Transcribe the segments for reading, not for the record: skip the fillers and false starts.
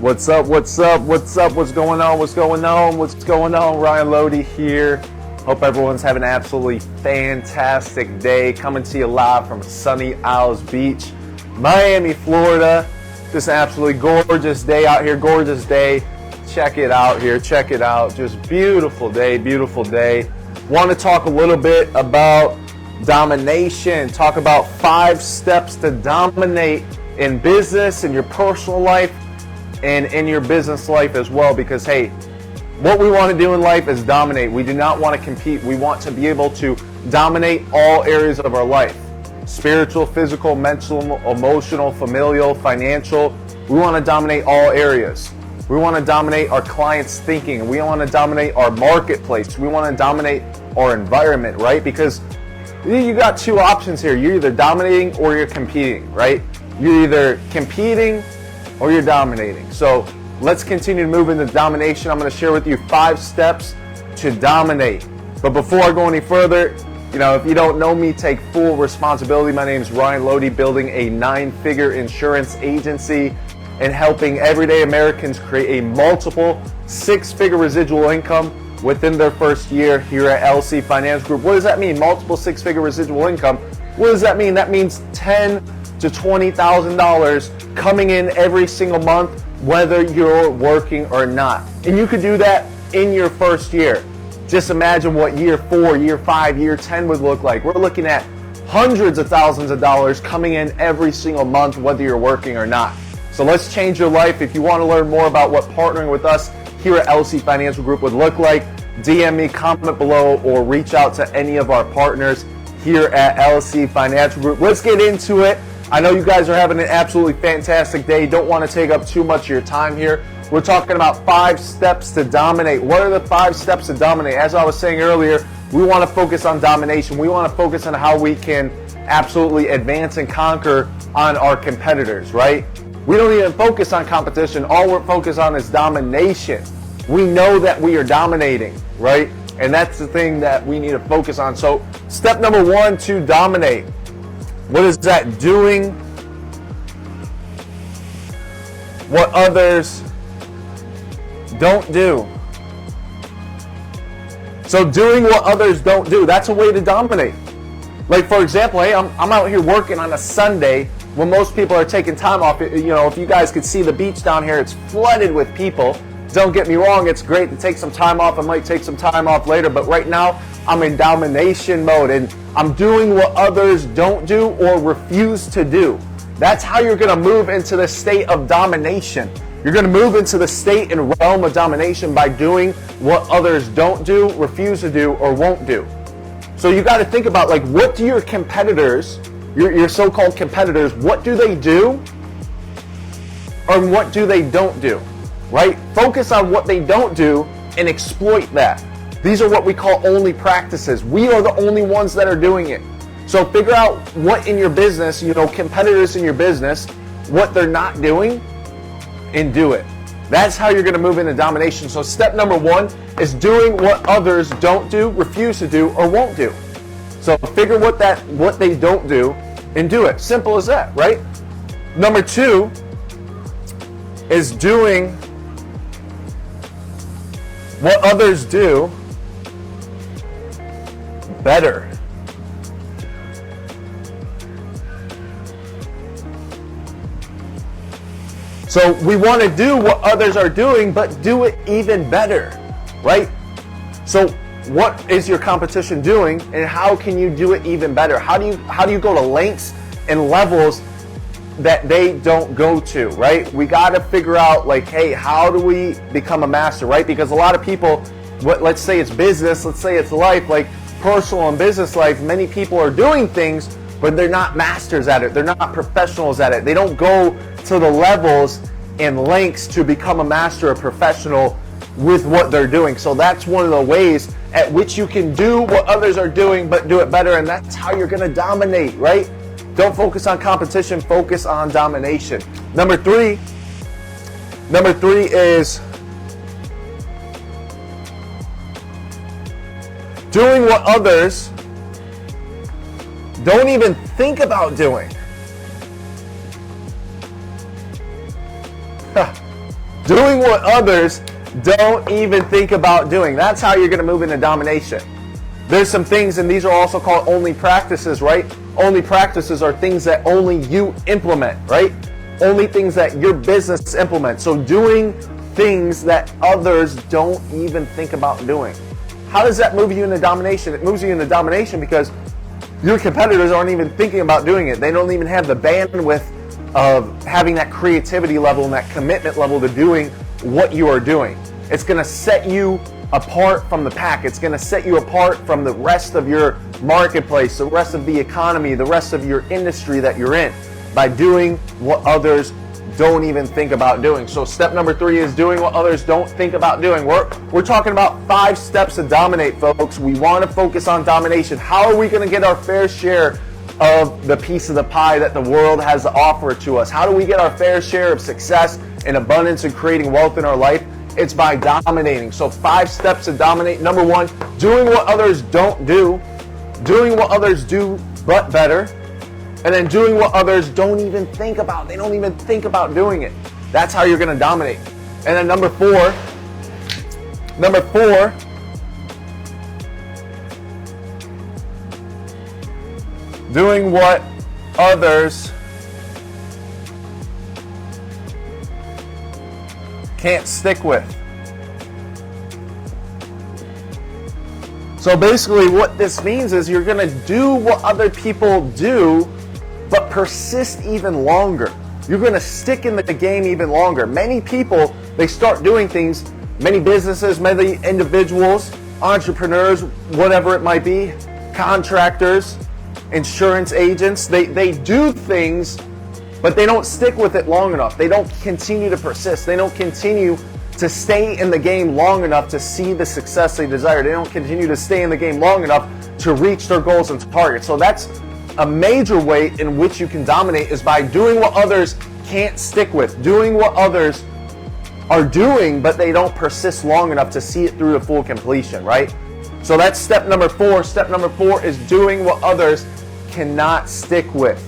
What's up? What's up? What's up? What's going on? What's going on? What's going on? Ryan Loede here. Hope everyone's having an absolutely fantastic day. Coming to you live from sunny Isles Beach, Miami, Florida. Just an absolutely gorgeous day out here. Gorgeous day. Check it out here. Check it out. Just beautiful day. Beautiful day. Want to talk a little bit about domination. Talk about 5 steps to dominate in business, in your personal life, and in your business life as well. Because hey, what we want to do in life is dominate. We do not want to compete. We want to be able to dominate all areas of our life. Spiritual, physical, mental, emotional, familial, financial. We want to dominate all areas. We want to dominate our clients' thinking. We want to dominate our marketplace. We want to dominate our environment, right? Because you got 2 options here. You're either dominating or you're competing, right? You're either competing or you're dominating. So let's continue to move into domination. I'm going to share with you 5 steps to dominate. But before I go any further, if you don't know me, take full responsibility. My name is Ryan Loede, building a 9-figure insurance agency and helping everyday Americans create a multiple 6-figure residual income within their first year here at LC Finance Group. What does that mean? Multiple 6-figure residual income. What does that mean? That means $10,000 to $20,000 coming in every single month, whether you're working or not. And you could do that in your first year. Just imagine what year 4, year 5, year 10 would look like. We're looking at hundreds of thousands of dollars coming in every single month, whether you're working or not. So let's change your life. If you want to learn more about what partnering with us here at LC Financial Group would look like, DM me, comment below, or reach out to any of our partners here at LC Financial Group. Let's get into it. I know you guys are having an absolutely fantastic day. Don't want to take up too much of your time here. We're talking about 5 steps to dominate. What are the 5 steps to dominate? As I was saying earlier, we want to focus on domination. We want to focus on how we can absolutely advance and conquer on our competitors, right? We don't even focus on competition. All we're focused on is domination. We know that we are dominating, right? And that's the thing that we need to focus on. So step number 1 to dominate. What is that? Doing what others don't do. So doing what others don't do, that's a way to dominate. Like, for example, hey, I'm out here working on a Sunday when most people are taking time off. If you guys could see the beach down here, it's flooded with people. Don't get me wrong, it's great to take some time off. I might take some time off later, but right now I'm in domination mode and I'm doing what others don't do or refuse to do. That's how you're going to move into the state of domination. You're going to move into the state and realm of domination by doing what others don't do, refuse to do, or won't do. So you got to think about, like, what do your competitors, your so-called competitors, what do they do or what do they don't do, right? Focus on what they don't do and exploit that. These are what we call only practices. We are the only ones that are doing it. So figure out what in your business, competitors in your business, what they're not doing, and do it. That's how you're going to move into domination. So step number 1 is doing what others don't do, refuse to do, or won't do. So figure what they don't do and do it. Simple as that, right? Number 2 is doing what others do better. So we want to do what others are doing, but do it even better, right? So what is your competition doing, and how can you do it even better? How do you go to lengths and levels that they don't go to, right? We got to figure out, like, hey, how do we become a master, right? Because a lot of people, let's say it's business, let's say it's life, like personal and business life, many people are doing things, but they're not masters at it. They're not professionals at it. They don't go to the levels and lengths to become a master, a professional with what they're doing. So that's one of the ways at which you can do what others are doing, but do it better. And that's how you're going to dominate, right? Don't focus on competition, focus on domination. Number three is doing what others don't even think about doing. Doing what others don't even think about doing. That's how you're going to move into domination. There's some things, and these are also called only practices, right? Only practices are things that only you implement, right? Only things that your business implements. So doing things that others don't even think about doing. How does that move you into domination? It moves you into domination because your competitors aren't even thinking about doing it. They don't even have the bandwidth of having that creativity level and that commitment level to doing what you are doing. It's going to set you apart from the pack. It's going to set you apart from the rest of your marketplace, the rest of the economy, the rest of your industry that you're in, by doing what others don't even think about doing. So step number 3 is doing what others don't think about doing. We're talking about 5 steps to dominate, folks. We want to focus on domination. How are we going to get our fair share of the piece of the pie that the world has to offer to us? How do we get our fair share of success and abundance and creating wealth in our life? It's by dominating. So 5 steps to dominate. Number 1, doing what others don't do. Doing what others do, but better. And then doing what others don't even think about. They don't even think about doing it. That's how you're going to dominate. And then number 4, doing what others can't stick with. So basically what this means is you're going to do what other people do, but persist even longer. You're going to stick in the game even longer. Many people, they start doing things, many businesses, many individuals, entrepreneurs, whatever it might be, contractors, insurance agents, they do things, but they don't stick with it long enough. They don't continue to persist. They don't continue to stay in the game long enough to see the success they desire. They don't continue to stay in the game long enough to reach their goals and targets. So that's a major way in which you can dominate, is by doing what others can't stick with, doing what others are doing, but they don't persist long enough to see it through to full completion, right? So that's step number 4. Step number 4 is doing what others cannot stick with.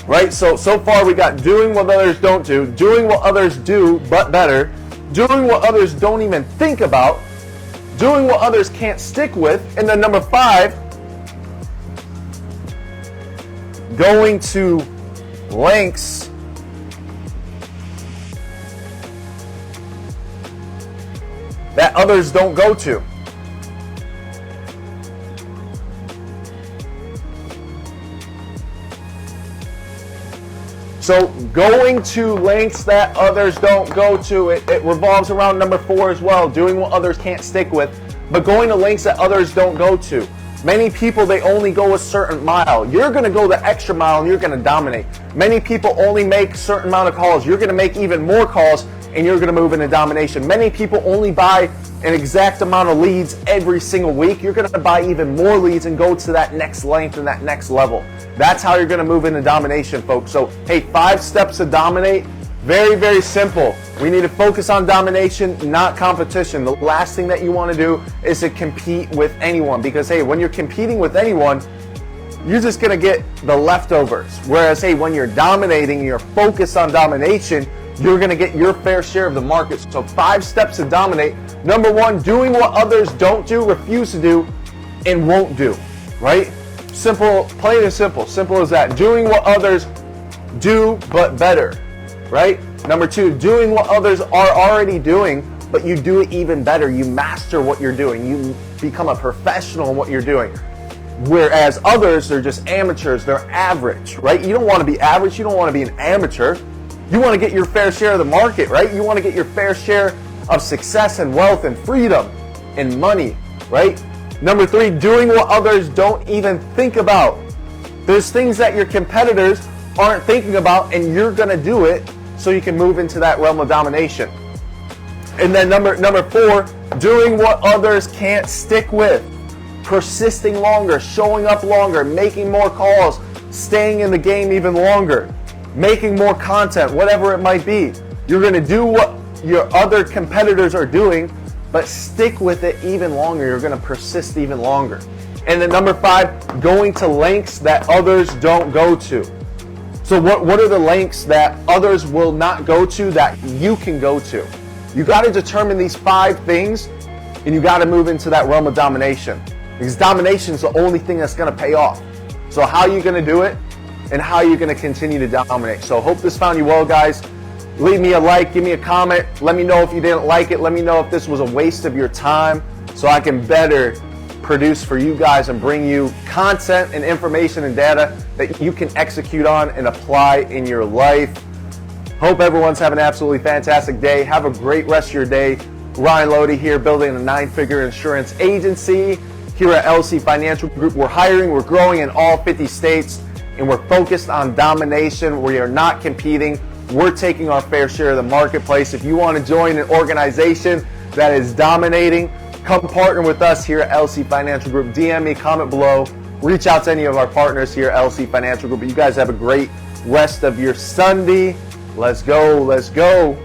Right? So far we got doing what others don't do, doing what others do but better, doing what others don't even think about, doing what others can't stick with, and then number 5, going to lengths that others don't go to. So going to lengths that others don't go to, it revolves around number 4 as well, doing what others can't stick with, but going to lengths that others don't go to. Many people, they only go a certain mile. You're going to go the extra mile and you're going to dominate. Many people only make a certain amount of calls. You're going to make even more calls and you're going to move into domination. Many people only buy an exact amount of leads every single week. You're going to buy even more leads and go to that next length and that next level. That's how you're going to move into domination, folks. So, hey, 5 steps to dominate. Very, very simple. We need to focus on domination, not competition. The last thing that you want to do is to compete with anyone, because, hey, when you're competing with anyone, you're just going to get the leftovers. Whereas, hey, when you're dominating, you're focused on domination, you're going to get your fair share of the market. So 5 steps to dominate. Number 1, doing what others don't do, refuse to do, and won't do, right? Simple, plain and simple. Simple as that. Doing what others do, but better, right? Number 2, doing what others are already doing, but you do it even better. You master what you're doing. You become a professional in what you're doing. Whereas others, they're just amateurs. They're average, right? You don't want to be average. You don't want to be an amateur. You want to get your fair share of the market, right? You want to get your fair share of success and wealth and freedom and money, right? Number 3, doing what others don't even think about. There's things that your competitors aren't thinking about and you're going to do it so you can move into that realm of domination. And then number 4, doing what others can't stick with. Persisting longer, showing up longer, making more calls, staying in the game even longer, making more content, whatever it might be. You're going to do what your other competitors are doing, but stick with it even longer. You're going to persist even longer. And then number 5, going to lengths that others don't go to. So what are the lengths that others will not go to that you can go to? You got to determine these 5 things, and you got to move into that realm of domination, because domination is the only thing that's going to pay off. So how are you going to do it, and how are you going to continue to dominate? So hope this found you well, guys. Leave me a like, give me a comment. Let me know if you didn't like it. Let me know if this was a waste of your time, so I can better produce for you guys and bring you content and information and data that you can execute on and apply in your life. Hope everyone's having an absolutely fantastic day. Have a great rest of your day. Ryan Loede here, building a 9-figure insurance agency here at LC Financial Group. We're hiring, we're growing in all 50 states, and we're focused on domination. We are not competing. We're taking our fair share of the marketplace. If you want to join an organization that is dominating, come partner with us here at LC Financial Group. DM me, comment below, reach out to any of our partners here at LC Financial Group. You guys have a great rest of your Sunday. Let's go, let's go.